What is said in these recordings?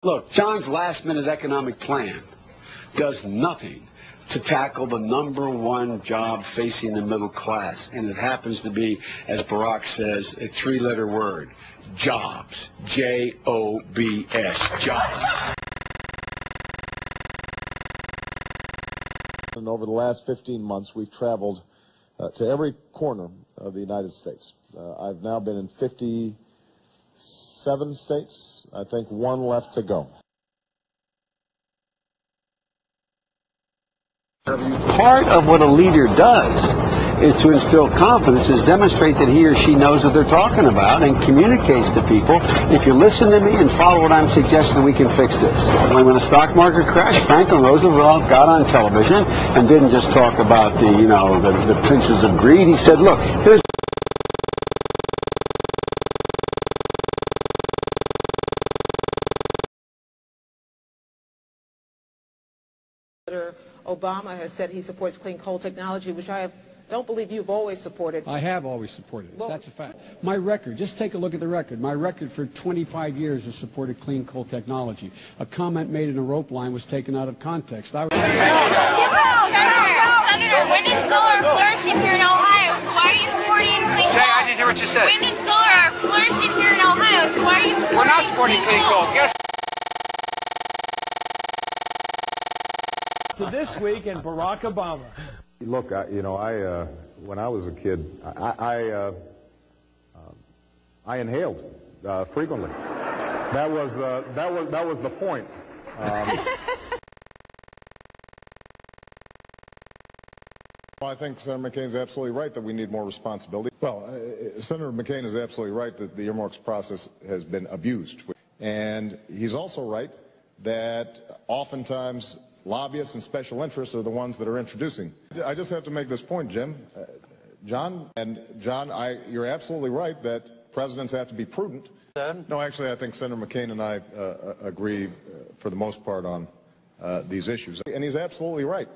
Look, John's last-minute economic plan does nothing to tackle the #1 job facing the middle class, and it happens to be, as Barack says, a three-letter word: jobs. J-O-B-S, jobs. And over the last 15 months, we've traveled to every corner of the United States. I've now been in 57 states. I think one left to go. Part of what a leader does is to instill confidence, is demonstrate that he or she knows what they're talking about and communicates to people. If you listen to me and follow what I'm suggesting, we can fix this. When the stock market crashed, Franklin Roosevelt got on television and didn't just talk about the princes of greed. He said, look, here's Obama has said he supports clean coal technology, which I don't believe you've always supported. I have always supported it. That's a fact. My record, just take a look at the record. My record for 25 years has supported clean coal technology. A comment made in a rope line was taken out of context. Senator, wind and solar are flourishing here in Ohio, so why are you supporting clean coal? I didn't hear what you said. Wind and solar are flourishing here in Ohio, so why are you supporting We're not supporting clean coal. Yes. To this week in Barack Obama. Look, when I was a kid, I inhaled frequently. That was the point. Well, I think Senator McCain is absolutely right that we need more responsibility. Well, Senator McCain is absolutely right that the earmarks process has been abused. And he's also right that oftentimes lobbyists and special interests are the ones that are introducing. I just have to make this point, Jim. John, you're absolutely right that presidents have to be prudent. No, actually, I think Senator McCain and I agree for the most part on these issues. And he's absolutely right.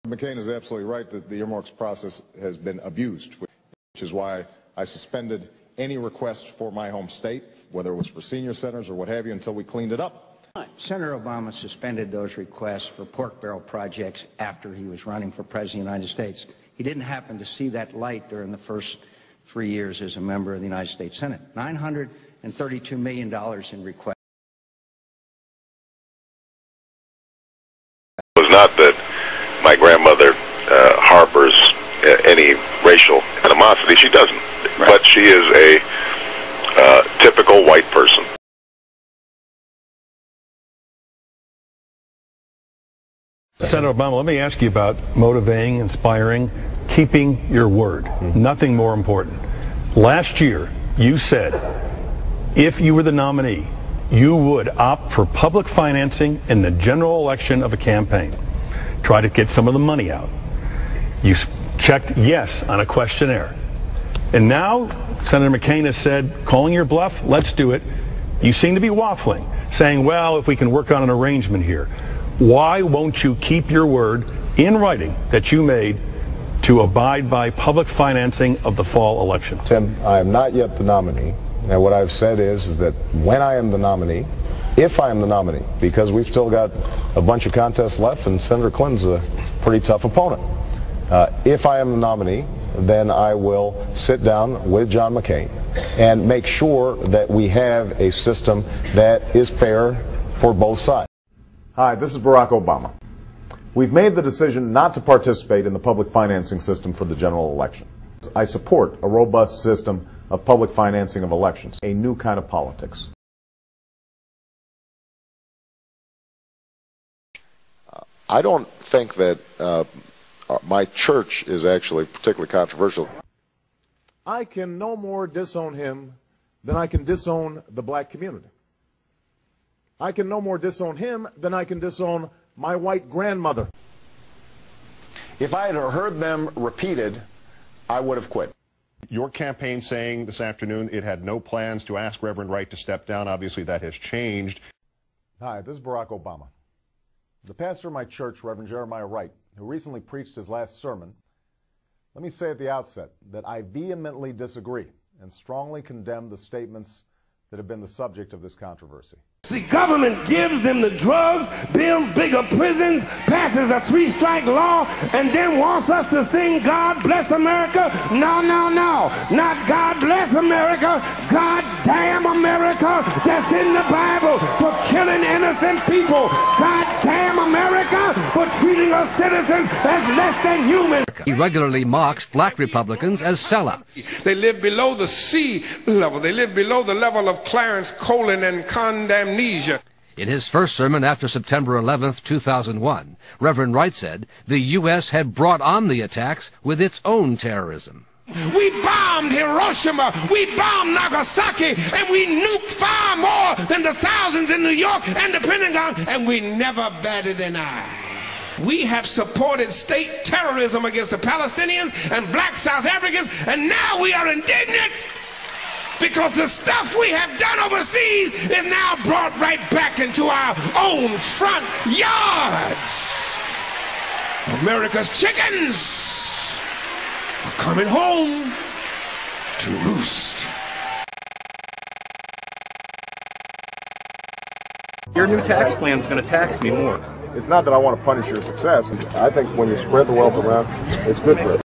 McCain is absolutely right that the earmarks process has been abused, which is why I suspended any request for my home state, whether it was for senior centers or what have you, until we cleaned it up. Senator Obama suspended those requests for pork barrel projects after he was running for president of the United States. He didn't happen to see that light during the first 3 years as a member of the United States Senate. $932 million in requests. It was not that my grandmother harbors any racial animosity. She doesn't. Right. But she is a typical white person. Senator Obama, let me ask you about motivating, inspiring, keeping your word. Nothing more important. Last year, you said if you were the nominee, you would opt for public financing in the general election of a campaign. Try to get some of the money out. You checked yes on a questionnaire. And now, Senator McCain has said, calling your bluff, let's do it. You seem to be waffling, saying, well, if we can work on an arrangement here. Why won't you keep your word in writing that you made to abide by public financing of the fall election? Tim, I am not yet the nominee. And what I've said is that when I am the nominee, if I am the nominee, because we've still got a bunch of contests left and Senator Clinton's a pretty tough opponent. If I am the nominee, then I will sit down with John McCain and make sure that we have a system that is fair for both sides. Hi, this is Barack Obama. We've made the decision not to participate in the public financing system for the general election. I support a robust system of public financing of elections, a new kind of politics. I don't think that my church is actually particularly controversial. I can no more disown him than I can disown the black community. I can no more disown him than I can disown my white grandmother. If I had heard them repeated, I would have quit. Your campaign saying this afternoon it had no plans to ask Reverend Wright to step down. Obviously, that has changed. Hi, this is Barack Obama. The pastor of my church, Reverend Jeremiah Wright, who recently preached his last sermon, let me say at the outset that I vehemently disagree and strongly condemn the statements that have been the subject of this controversy. The government gives them the drugs, builds bigger prisons, passes a 3-strike law, and then wants us to sing God Bless America? No, no, no. Not God Bless America. God damn America. That's in the Bible for killing innocent people. God damn America for treating us citizens as less than human. He regularly mocks black Republicans as sellouts. They live below the sea level. They live below the level of Clarence Colin and condemnation. In his first sermon after September 11th, 2001, Reverend Wright said the U.S. had brought on the attacks with its own terrorism. We bombed Hiroshima, we bombed Nagasaki, and we nuked far more than the thousands in New York and the Pentagon, and we never batted an eye. We have supported state terrorism against the Palestinians and black South Africans, and now we are indignant because the stuff we have done overseas is now brought right back into our own front yards. America's chickens are coming home to roost. Your new tax plan is going to tax me more. It's not that I want to punish your success. I think when you spread the wealth around, it's good for it.